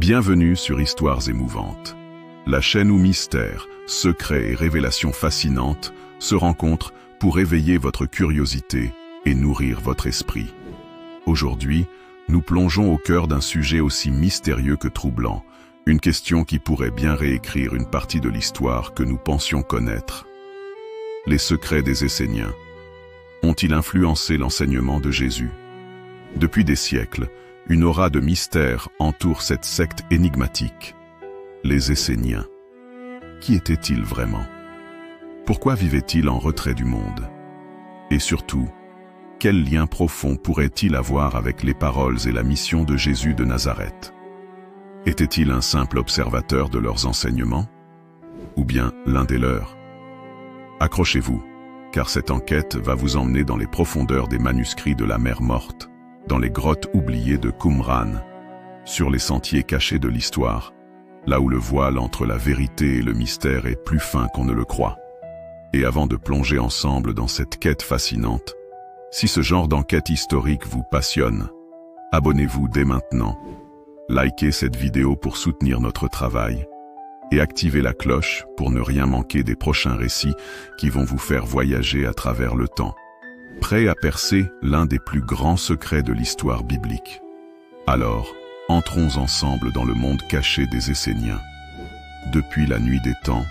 Bienvenue sur Histoires émouvantes, la chaîne où mystères, secrets et révélations fascinantes se rencontrent pour éveiller votre curiosité et nourrir votre esprit. Aujourd'hui, nous plongeons au cœur d'un sujet aussi mystérieux que troublant, une question qui pourrait bien réécrire une partie de l'histoire que nous pensions connaître. Les secrets des Esséniens ont-ils influencé l'enseignement de Jésus? Depuis des siècles, une aura de mystère entoure cette secte énigmatique. Les Esséniens. Qui étaient-ils vraiment? Pourquoi vivaient-ils en retrait du monde? Et surtout, quel lien profond pourrait-il avoir avec les paroles et la mission de Jésus de Nazareth? Était-il un simple observateur de leurs enseignements? Ou bien l'un des leurs? Accrochez-vous, car cette enquête va vous emmener dans les profondeurs des manuscrits de la mer Morte, dans les grottes oubliées de Qumran, sur les sentiers cachés de l'histoire, là où le voile entre la vérité et le mystère est plus fin qu'on ne le croit. Et avant de plonger ensemble dans cette quête fascinante, si ce genre d'enquête historique vous passionne, abonnez-vous dès maintenant, likez cette vidéo pour soutenir notre travail, et activez la cloche pour ne rien manquer des prochains récits qui vont vous faire voyager à travers le temps. Prêt à percer l'un des plus grands secrets de l'histoire biblique. Alors, entrons ensemble dans le monde caché des Esséniens. Depuis la nuit des temps,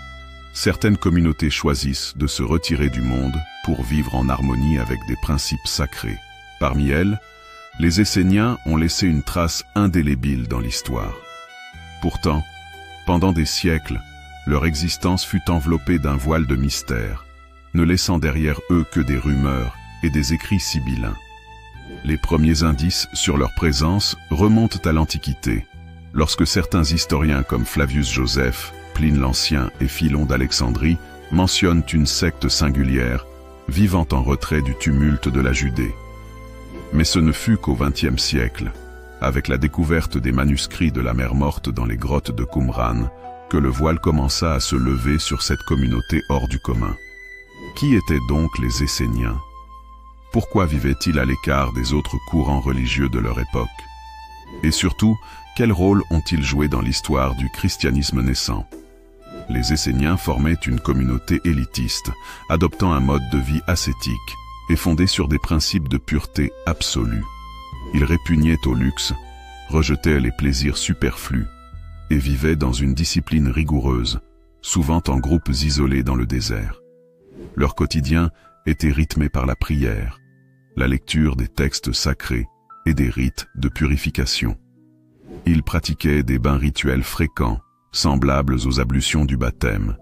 certaines communautés choisissent de se retirer du monde pour vivre en harmonie avec des principes sacrés. Parmi elles, les Esséniens ont laissé une trace indélébile dans l'histoire. Pourtant, pendant des siècles, leur existence fut enveloppée d'un voile de mystère, ne laissant derrière eux que des rumeurs et des écrits sibyllins. Les premiers indices sur leur présence remontent à l'Antiquité, lorsque certains historiens comme Flavius Joseph, Pline l'Ancien et Philon d'Alexandrie mentionnent une secte singulière, vivant en retrait du tumulte de la Judée. Mais ce ne fut qu'au XXe siècle, avec la découverte des manuscrits de la mer Morte dans les grottes de Qumran, que le voile commença à se lever sur cette communauté hors du commun. Qui étaient donc les Esséniens? Pourquoi vivaient-ils à l'écart des autres courants religieux de leur époque? Et surtout, quel rôle ont-ils joué dans l'histoire du christianisme naissant? Les Esséniens formaient une communauté élitiste, adoptant un mode de vie ascétique et fondé sur des principes de pureté absolue. Ils répugnaient au luxe, rejetaient les plaisirs superflus et vivaient dans une discipline rigoureuse, souvent en groupes isolés dans le désert. Leur quotidien était rythmé par la prière, la lecture des textes sacrés et des rites de purification. Ils pratiquaient des bains rituels fréquents, semblables aux ablutions du baptême,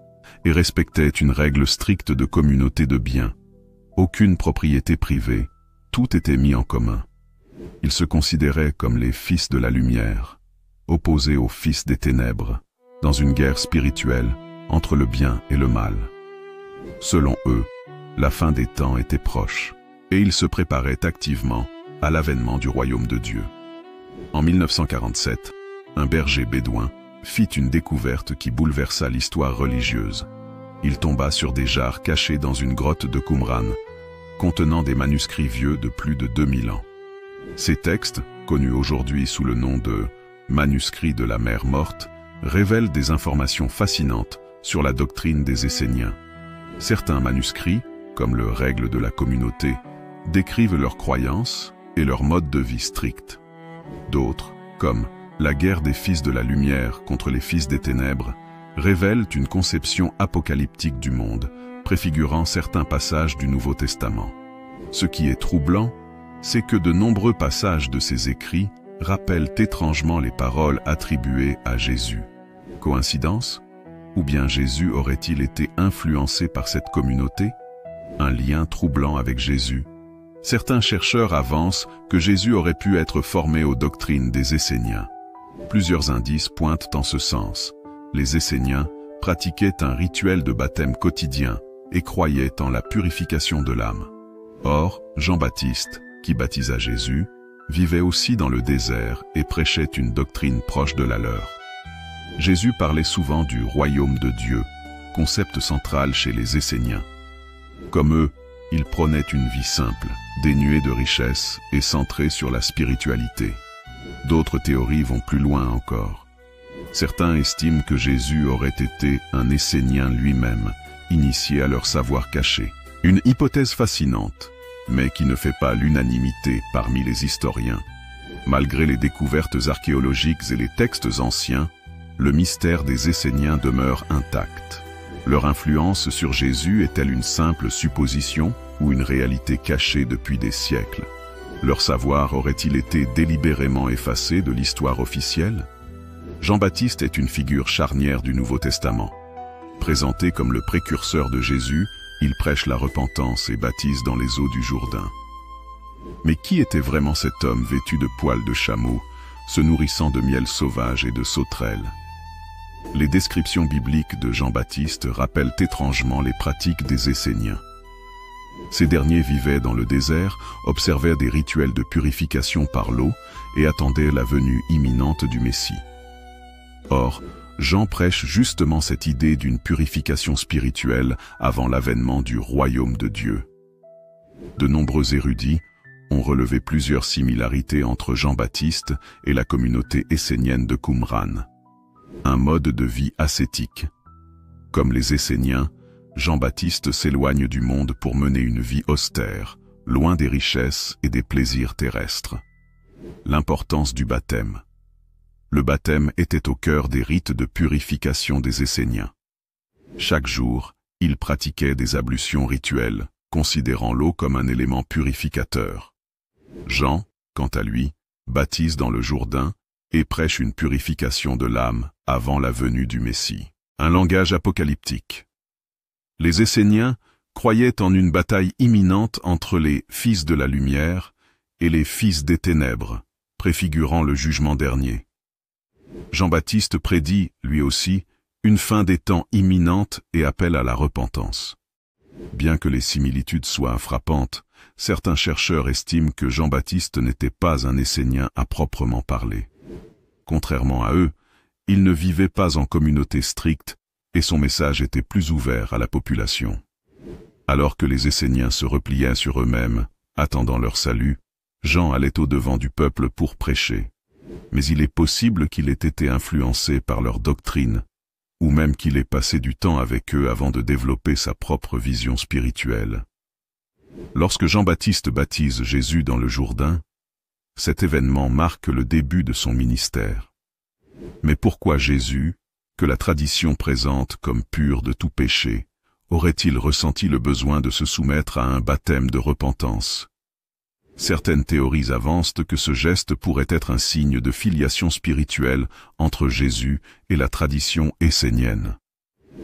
et respectaient une règle stricte de communauté de biens. Aucune propriété privée, tout était mis en commun. Ils se considéraient comme les fils de la lumière, opposés aux fils des ténèbres, dans une guerre spirituelle entre le bien et le mal. Selon eux, la fin des temps était proche, et ils se préparaient activement à l'avènement du royaume de Dieu. En 1947, un berger bédouin fit une découverte qui bouleversa l'histoire religieuse. Il tomba sur des jarres cachées dans une grotte de Qumran, contenant des manuscrits vieux de plus de 2000 ans. Ces textes, connus aujourd'hui sous le nom de « manuscrits de la mer Morte », révèlent des informations fascinantes sur la doctrine des Esséniens. Certains manuscrits, comme le Règle de la communauté, décrivent leurs croyances et leur mode de vie strict. D'autres, comme la guerre des fils de la lumière contre les fils des ténèbres, révèlent une conception apocalyptique du monde, préfigurant certains passages du Nouveau Testament. Ce qui est troublant, c'est que de nombreux passages de ces écrits rappellent étrangement les paroles attribuées à Jésus. Coïncidence? Ou bien Jésus aurait-il été influencé par cette communauté? Un lien troublant avec Jésus. Certains chercheurs avancent que Jésus aurait pu être formé aux doctrines des Esséniens. Plusieurs indices pointent en ce sens. Les Esséniens pratiquaient un rituel de baptême quotidien et croyaient en la purification de l'âme. Or, Jean-Baptiste, qui baptisa Jésus, vivait aussi dans le désert et prêchait une doctrine proche de la leur. Jésus parlait souvent du royaume de Dieu, concept central chez les Esséniens. Comme eux, il prônait une vie simple, dénuée de richesse et centrée sur la spiritualité. D'autres théories vont plus loin encore. Certains estiment que Jésus aurait été un Essénien lui-même, initié à leur savoir caché. Une hypothèse fascinante, mais qui ne fait pas l'unanimité parmi les historiens. Malgré les découvertes archéologiques et les textes anciens, le mystère des Esséniens demeure intact. Leur influence sur Jésus est-elle une simple supposition ou une réalité cachée depuis des siècles? Leur savoir aurait-il été délibérément effacé de l'histoire officielle? Jean-Baptiste est une figure charnière du Nouveau Testament. Présenté comme le précurseur de Jésus, il prêche la repentance et baptise dans les eaux du Jourdain. Mais qui était vraiment cet homme vêtu de poils de chameau, se nourrissant de miel sauvage et de sauterelles? Les descriptions bibliques de Jean-Baptiste rappellent étrangement les pratiques des Esséniens. Ces derniers vivaient dans le désert, observaient des rituels de purification par l'eau et attendaient la venue imminente du Messie. Or, Jean prêche justement cette idée d'une purification spirituelle avant l'avènement du royaume de Dieu. De nombreux érudits ont relevé plusieurs similarités entre Jean-Baptiste et la communauté essénienne de Qumran. Un mode de vie ascétique. Comme les Esséniens, Jean-Baptiste s'éloigne du monde pour mener une vie austère, loin des richesses et des plaisirs terrestres. L'importance du baptême. Le baptême était au cœur des rites de purification des Esséniens. Chaque jour, ils pratiquaient des ablutions rituelles, considérant l'eau comme un élément purificateur. Jean, quant à lui, baptise dans le Jourdain et prêche une purification de l'âme avant la venue du Messie. Un langage apocalyptique. Les Esséniens croyaient en une bataille imminente entre les fils de la lumière et les fils des ténèbres, préfigurant le jugement dernier. Jean-Baptiste prédit, lui aussi, une fin des temps imminente et appelle à la repentance. Bien que les similitudes soient frappantes, certains chercheurs estiment que Jean-Baptiste n'était pas un Essénien à proprement parler. Contrairement à eux, il ne vivait pas en communauté stricte et son message était plus ouvert à la population. Alors que les Esséniens se repliaient sur eux-mêmes, attendant leur salut, Jean allait au-devant du peuple pour prêcher. Mais il est possible qu'il ait été influencé par leur doctrine, ou même qu'il ait passé du temps avec eux avant de développer sa propre vision spirituelle. Lorsque Jean-Baptiste baptise Jésus dans le Jourdain, cet événement marque le début de son ministère. Mais pourquoi Jésus, que la tradition présente comme pur de tout péché, aurait-il ressenti le besoin de se soumettre à un baptême de repentance? Certaines théories avancent que ce geste pourrait être un signe de filiation spirituelle entre Jésus et la tradition essénienne.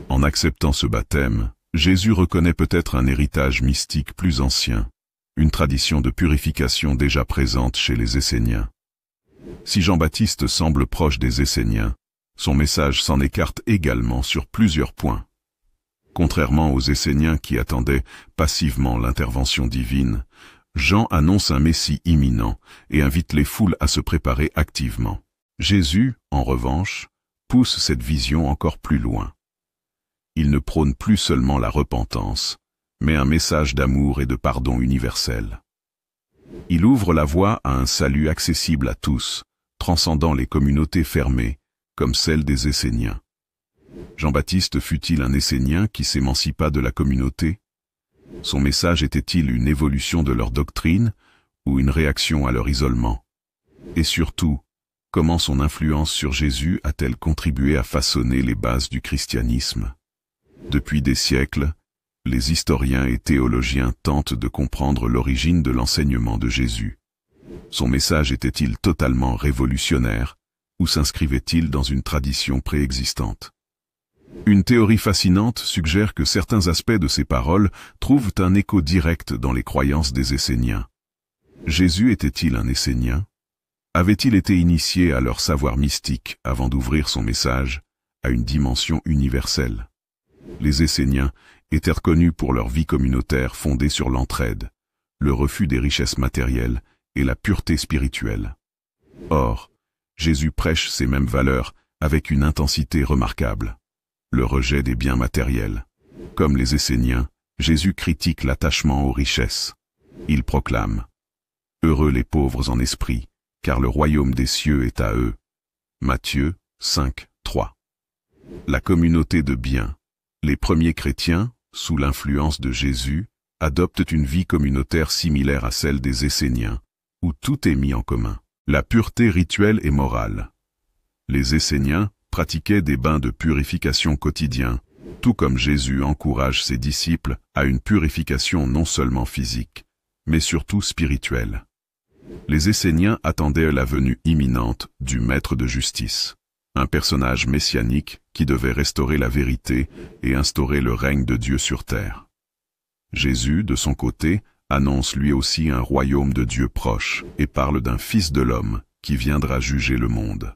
En acceptant ce baptême, Jésus reconnaît peut-être un héritage mystique plus ancien, une tradition de purification déjà présente chez les Esséniens. Si Jean-Baptiste semble proche des Esséniens, son message s'en écarte également sur plusieurs points. Contrairement aux Esséniens qui attendaient passivement l'intervention divine, Jean annonce un Messie imminent et invite les foules à se préparer activement. Jésus, en revanche, pousse cette vision encore plus loin. Il ne prône plus seulement la repentance, mais un message d'amour et de pardon universel. Il ouvre la voie à un salut accessible à tous, transcendant les communautés fermées, comme celle des Esséniens. Jean-Baptiste fut-il un Essénien qui s'émancipa de la communauté? Son message était-il une évolution de leur doctrine ou une réaction à leur isolement? Et surtout, comment son influence sur Jésus a-t-elle contribué à façonner les bases du christianisme? Depuis des siècles, les historiens et théologiens tentent de comprendre l'origine de l'enseignement de Jésus. Son message était-il totalement révolutionnaire ou s'inscrivait-il dans une tradition préexistante? Une théorie fascinante suggère que certains aspects de ces paroles trouvent un écho direct dans les croyances des Esséniens. Jésus était-il un Essénien? Avait-il été initié à leur savoir mystique avant d'ouvrir son message à une dimension universelle? Les Esséniens étaient reconnus pour leur vie communautaire fondée sur l'entraide, le refus des richesses matérielles et la pureté spirituelle. Or, Jésus prêche ces mêmes valeurs avec une intensité remarquable. Le rejet des biens matériels. Comme les Esséniens, Jésus critique l'attachement aux richesses. Il proclame « Heureux les pauvres en esprit, car le royaume des cieux est à eux. » Matthieu 5, La communauté de bien. Les premiers chrétiens, sous l'influence de Jésus, adoptent une vie communautaire similaire à celle des Esséniens, où tout est mis en commun. La pureté rituelle et morale. Les Esséniens pratiquaient des bains de purification quotidiens, tout comme Jésus encourage ses disciples à une purification non seulement physique, mais surtout spirituelle. Les Esséniens attendaient la venue imminente du Maître de justice, un personnage messianique qui devait restaurer la vérité et instaurer le règne de Dieu sur terre. Jésus, de son côté, annonce lui aussi un royaume de Dieu proche et parle d'un Fils de l'homme qui viendra juger le monde.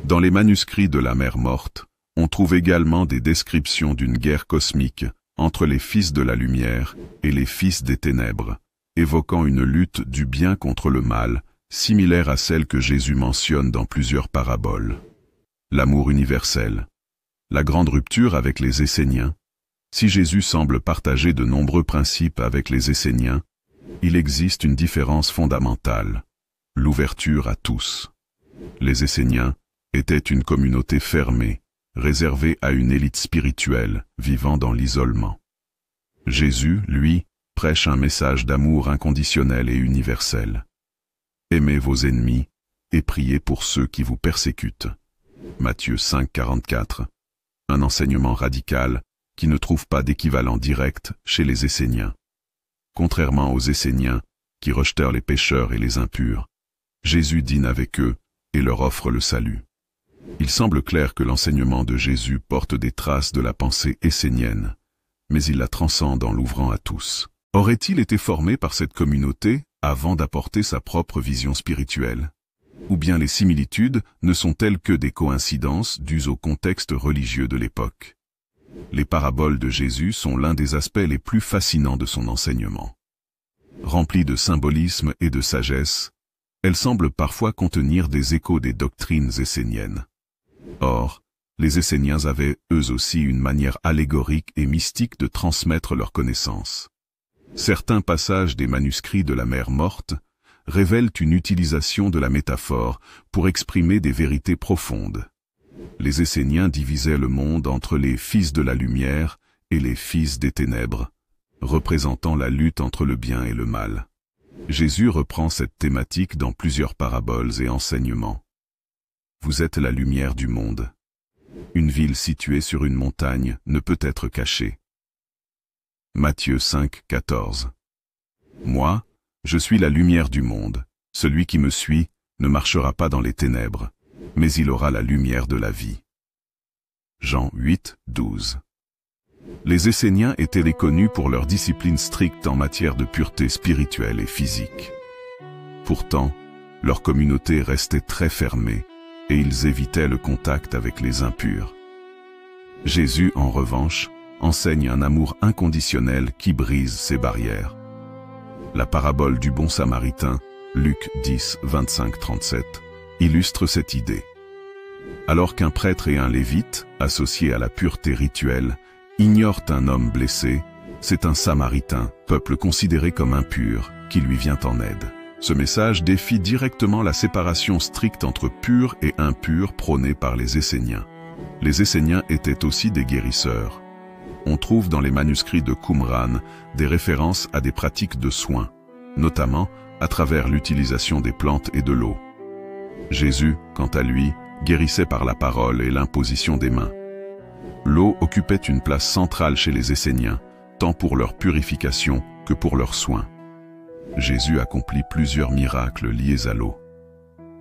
Dans les manuscrits de la mer morte, on trouve également des descriptions d'une guerre cosmique entre les fils de la lumière et les fils des ténèbres, évoquant une lutte du bien contre le mal, similaire à celle que Jésus mentionne dans plusieurs paraboles. L'amour universel. La grande rupture avec les Esséniens. Si Jésus semble partager de nombreux principes avec les Esséniens, il existe une différence fondamentale, l'ouverture à tous. Les Esséniens étaient une communauté fermée, réservée à une élite spirituelle, vivant dans l'isolement. Jésus, lui, prêche un message d'amour inconditionnel et universel. Aimez vos ennemis et priez pour ceux qui vous persécutent. Matthieu 5, 44. Un enseignement radical qui ne trouve pas d'équivalent direct chez les Esséniens. Contrairement aux Esséniens, qui rejetèrent les pécheurs et les impurs, Jésus dîne avec eux et leur offre le salut. Il semble clair que l'enseignement de Jésus porte des traces de la pensée essénienne, mais il la transcende en l'ouvrant à tous. Aurait-il été formé par cette communauté avant d'apporter sa propre vision spirituelle? Ou bien les similitudes ne sont-elles que des coïncidences dues au contexte religieux de l'époque? Les paraboles de Jésus sont l'un des aspects les plus fascinants de son enseignement. Remplies de symbolisme et de sagesse, elles semblent parfois contenir des échos des doctrines esséniennes. Or, les Esséniens avaient eux aussi une manière allégorique et mystique de transmettre leurs connaissances. Certains passages des manuscrits de la mer morte révèlent une utilisation de la métaphore pour exprimer des vérités profondes. Les Esséniens divisaient le monde entre les fils de la lumière et les fils des ténèbres, représentant la lutte entre le bien et le mal. Jésus reprend cette thématique dans plusieurs paraboles et enseignements. Vous êtes la lumière du monde. Une ville située sur une montagne ne peut être cachée. Matthieu 5, 14. Moi, je suis la lumière du monde. Celui qui me suit ne marchera pas dans les ténèbres, mais il aura la lumière de la vie. Jean 8, 12. Les Esséniens étaient reconnus pour leur discipline stricte en matière de pureté spirituelle et physique. Pourtant, leur communauté restait très fermée et ils évitaient le contact avec les impurs. Jésus, en revanche, enseigne un amour inconditionnel qui brise ces barrières. La parabole du bon samaritain, Luc 10, 25-37, illustre cette idée. Alors qu'un prêtre et un lévite, associés à la pureté rituelle, ignorent un homme blessé, c'est un samaritain, peuple considéré comme impur, qui lui vient en aide. Ce message défie directement la séparation stricte entre pur et impur prônée par les Esséniens. Les Esséniens étaient aussi des guérisseurs. On trouve dans les manuscrits de Qumran des références à des pratiques de soins, notamment à travers l'utilisation des plantes et de l'eau. Jésus, quant à lui, guérissait par la parole et l'imposition des mains. L'eau occupait une place centrale chez les Esséniens, tant pour leur purification que pour leurs soins. Jésus accomplit plusieurs miracles liés à l'eau.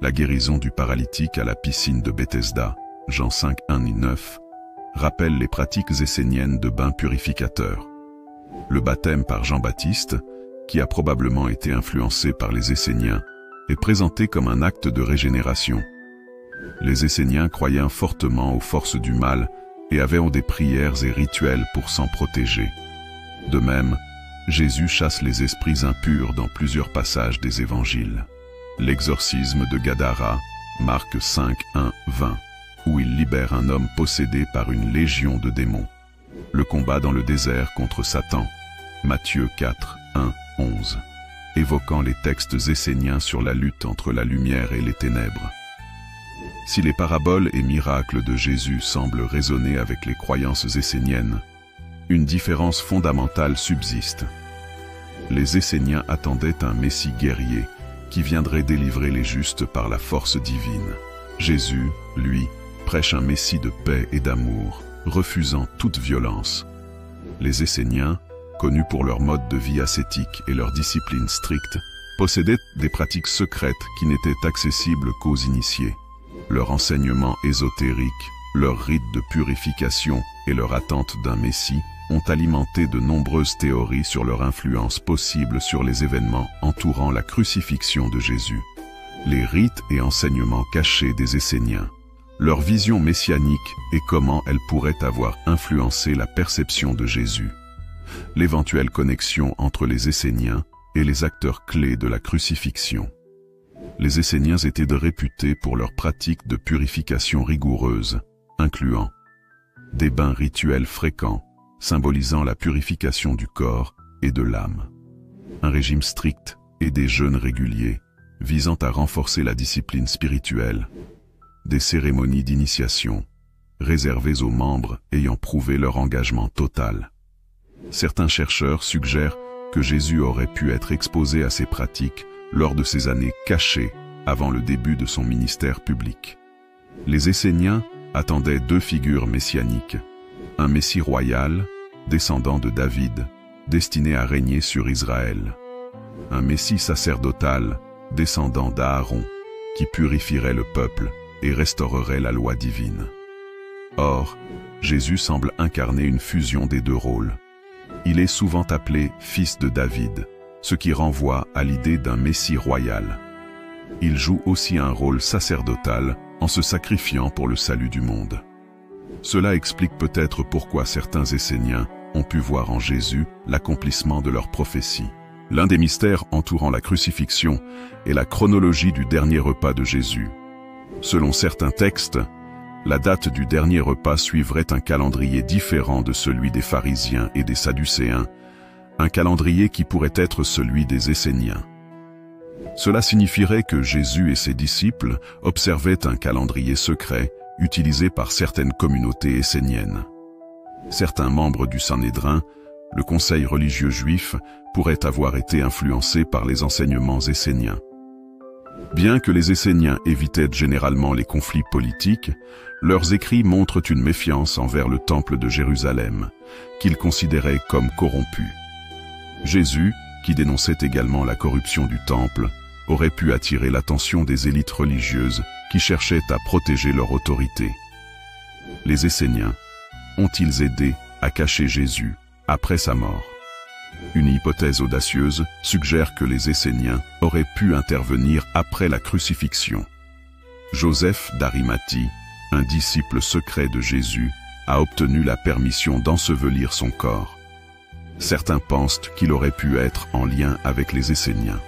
La guérison du paralytique à la piscine de Bethesda, Jean 5, 1 et 9, rappelle les pratiques esséniennes de bains purificateurs. Le baptême par Jean-Baptiste, qui a probablement été influencé par les Esséniens, est présenté comme un acte de régénération. Les Esséniens croyaient fortement aux forces du mal et avaient des prières et rituels pour s'en protéger. De même, Jésus chasse les esprits impurs dans plusieurs passages des évangiles. L'exorcisme de Gadara, Marc 5, 1, 20, où il libère un homme possédé par une légion de démons. Le combat dans le désert contre Satan, Matthieu 4, 1, 11, évoquant les textes esséniens sur la lutte entre la lumière et les ténèbres. Si les paraboles et miracles de Jésus semblent résonner avec les croyances esséniennes, une différence fondamentale subsiste. Les Esséniens attendaient un Messie guerrier qui viendrait délivrer les justes par la force divine. Jésus, lui, prêche un Messie de paix et d'amour, refusant toute violence. Les Esséniens, connus pour leur mode de vie ascétique et leur discipline stricte, possédaient des pratiques secrètes qui n'étaient accessibles qu'aux initiés. Leur enseignement ésotérique, leur rite de purification et leur attente d'un Messie ont alimenté de nombreuses théories sur leur influence possible sur les événements entourant la crucifixion de Jésus. Les rites et enseignements cachés des Esséniens, leur vision messianique et comment elle pourrait avoir influencé la perception de Jésus. L'éventuelle connexion entre les Esséniens et les acteurs clés de la crucifixion. Les Esséniens étaient réputés pour leurs pratiques de purification rigoureuses, incluant des bains rituels fréquents, symbolisant la purification du corps et de l'âme, un régime strict et des jeûnes réguliers, visant à renforcer la discipline spirituelle, des cérémonies d'initiation, réservées aux membres ayant prouvé leur engagement total. Certains chercheurs suggèrent que Jésus aurait pu être exposé à ces pratiques lors de ces années cachées avant le début de son ministère public. Les Esséniens attendaient deux figures messianiques, un Messie royal, descendant de David, destiné à régner sur Israël, un Messie sacerdotal, descendant d'Aaron, qui purifierait le peuple et restaurerait la loi divine. Or, Jésus semble incarner une fusion des deux rôles. Il est souvent appelé « fils de David », ce qui renvoie à l'idée d'un Messie royal. Il joue aussi un rôle sacerdotal en se sacrifiant pour le salut du monde. Cela explique peut-être pourquoi certains Esséniens ont pu voir en Jésus l'accomplissement de leur prophétie. L'un des mystères entourant la crucifixion est la chronologie du dernier repas de Jésus. Selon certains textes, la date du dernier repas suivrait un calendrier différent de celui des pharisiens et des sadducéens, un calendrier qui pourrait être celui des Esséniens. Cela signifierait que Jésus et ses disciples observaient un calendrier secret utilisé par certaines communautés esséniennes. Certains membres du Sanhédrin, le conseil religieux juif, pourraient avoir été influencés par les enseignements esséniens. Bien que les Esséniens évitaient généralement les conflits politiques, leurs écrits montrent une méfiance envers le temple de Jérusalem, qu'ils considéraient comme corrompu. Jésus, qui dénonçait également la corruption du temple, aurait pu attirer l'attention des élites religieuses qui cherchaient à protéger leur autorité. Les Esséniens ont-ils aidé à cacher Jésus après sa mort? Une hypothèse audacieuse suggère que les Esséniens auraient pu intervenir après la crucifixion. Joseph d'Arimathie, un disciple secret de Jésus, a obtenu la permission d'ensevelir son corps. Certains pensent qu'il aurait pu être en lien avec les Esséniens.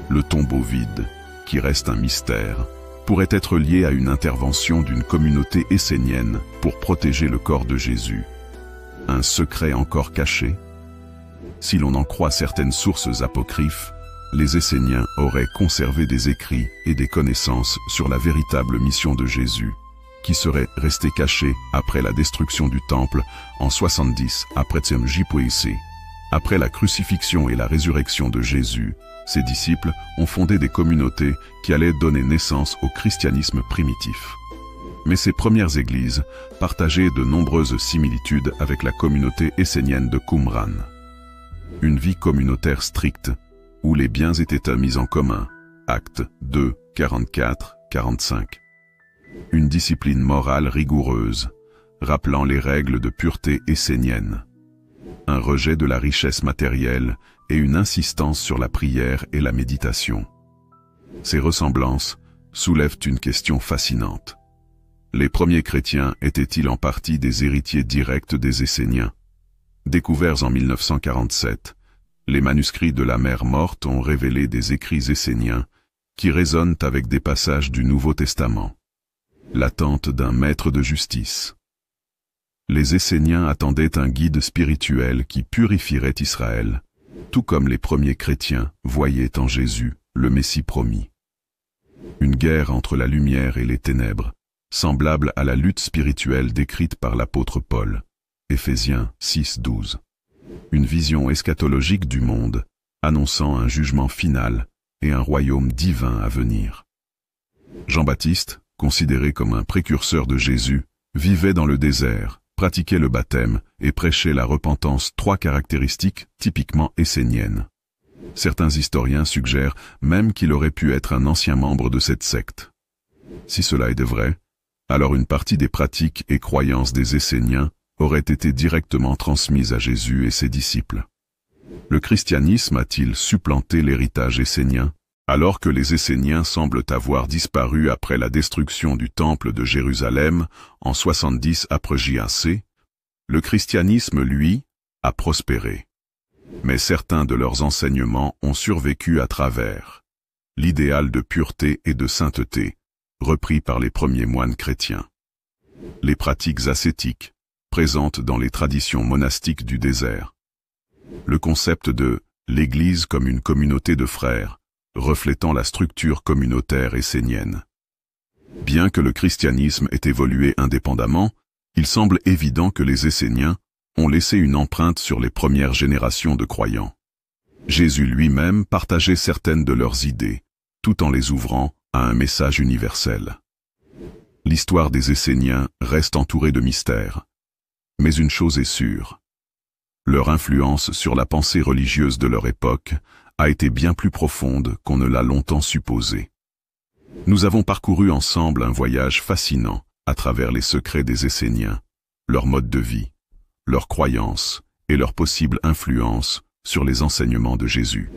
Le tombeau vide, qui reste un mystère, pourrait être lié à une intervention d'une communauté essénienne pour protéger le corps de Jésus. Un secret encore caché? Si l'on en croit certaines sources apocryphes, les Esséniens auraient conservé des écrits et des connaissances sur la véritable mission de Jésus, qui serait restée cachée après la destruction du temple en 70 après JPC. Après la crucifixion et la résurrection de Jésus, ses disciples ont fondé des communautés qui allaient donner naissance au christianisme primitif. Mais ces premières églises partageaient de nombreuses similitudes avec la communauté essénienne de Qumran. Une vie communautaire stricte, où les biens étaient mis en commun. Actes 2, 44-45. Une discipline morale rigoureuse, rappelant les règles de pureté essénienne. Un rejet de la richesse matérielle et une insistance sur la prière et la méditation. Ces ressemblances soulèvent une question fascinante. Les premiers chrétiens étaient-ils en partie des héritiers directs des Esséniens? Découverts en 1947, les manuscrits de la Mer Morte ont révélé des écrits esséniens qui résonnent avec des passages du Nouveau Testament. L'attente d'un maître de justice. Les Esséniens attendaient un guide spirituel qui purifierait Israël, tout comme les premiers chrétiens voyaient en Jésus le Messie promis. Une guerre entre la lumière et les ténèbres, semblable à la lutte spirituelle décrite par l'apôtre Paul. Éphésiens 6:12. Une vision eschatologique du monde, annonçant un jugement final et un royaume divin à venir. Jean-Baptiste, considéré comme un précurseur de Jésus, vivait dans le désert, pratiquait le baptême et prêchait la repentance, 3 caractéristiques typiquement esséniennes. Certains historiens suggèrent même qu'il aurait pu être un ancien membre de cette secte. Si cela est de vrai, alors une partie des pratiques et croyances des Esséniens aurait été directement transmise à Jésus et ses disciples. Le christianisme a-t-il supplanté l'héritage essénien, alors que les Esséniens semblent avoir disparu après la destruction du temple de Jérusalem en 70 après JAC? Le christianisme, lui, a prospéré. Mais certains de leurs enseignements ont survécu à travers l'idéal de pureté et de sainteté, repris par les premiers moines chrétiens. Les pratiques ascétiques, présentes dans les traditions monastiques du désert. Le concept de l'Église comme une communauté de frères, reflétant la structure communautaire essénienne. Bien que le christianisme ait évolué indépendamment, il semble évident que les Esséniens ont laissé une empreinte sur les premières générations de croyants. Jésus lui-même partageait certaines de leurs idées, tout en les ouvrant à un message universel. L'histoire des Esséniens reste entourée de mystères. Mais une chose est sûre. Leur influence sur la pensée religieuse de leur époque a été bien plus profonde qu'on ne l'a longtemps supposé. Nous avons parcouru ensemble un voyage fascinant à travers les secrets des Esséniens, leur mode de vie, leurs croyances et leur possible influence sur les enseignements de Jésus.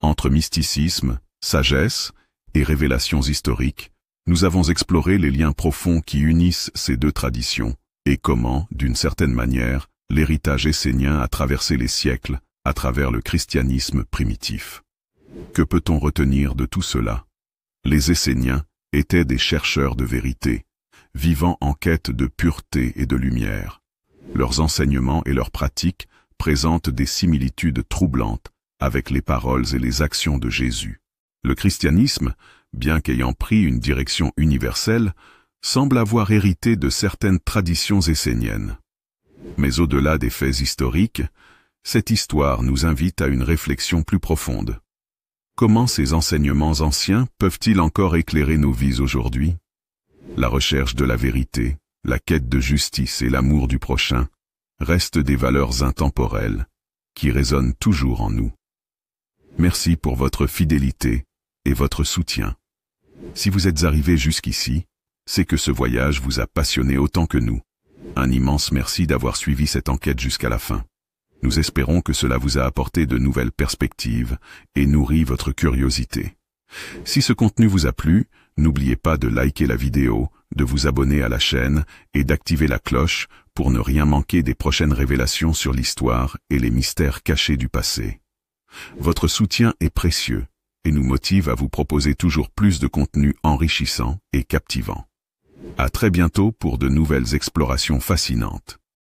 Entre mysticisme, sagesse et révélations historiques, nous avons exploré les liens profonds qui unissent ces deux traditions et comment, d'une certaine manière, l'héritage essénien a traversé les siècles à travers le christianisme primitif. Que peut-on retenir de tout cela? Les Esséniens étaient des chercheurs de vérité, vivant en quête de pureté et de lumière. Leurs enseignements et leurs pratiques présentent des similitudes troublantes avec les paroles et les actions de Jésus. Le christianisme, bien qu'ayant pris une direction universelle, semble avoir hérité de certaines traditions esséniennes. Mais au-delà des faits historiques, cette histoire nous invite à une réflexion plus profonde. Comment ces enseignements anciens peuvent-ils encore éclairer nos vies aujourd'hui? La recherche de la vérité, la quête de justice et l'amour du prochain restent des valeurs intemporelles qui résonnent toujours en nous. Merci pour votre fidélité et votre soutien. Si vous êtes arrivé jusqu'ici, c'est que ce voyage vous a passionné autant que nous. Un immense merci d'avoir suivi cette enquête jusqu'à la fin. Nous espérons que cela vous a apporté de nouvelles perspectives et nourri votre curiosité. Si ce contenu vous a plu, n'oubliez pas de liker la vidéo, de vous abonner à la chaîne et d'activer la cloche pour ne rien manquer des prochaines révélations sur l'histoire et les mystères cachés du passé. Votre soutien est précieux et nous motive à vous proposer toujours plus de contenu enrichissant et captivant. À très bientôt pour de nouvelles explorations fascinantes.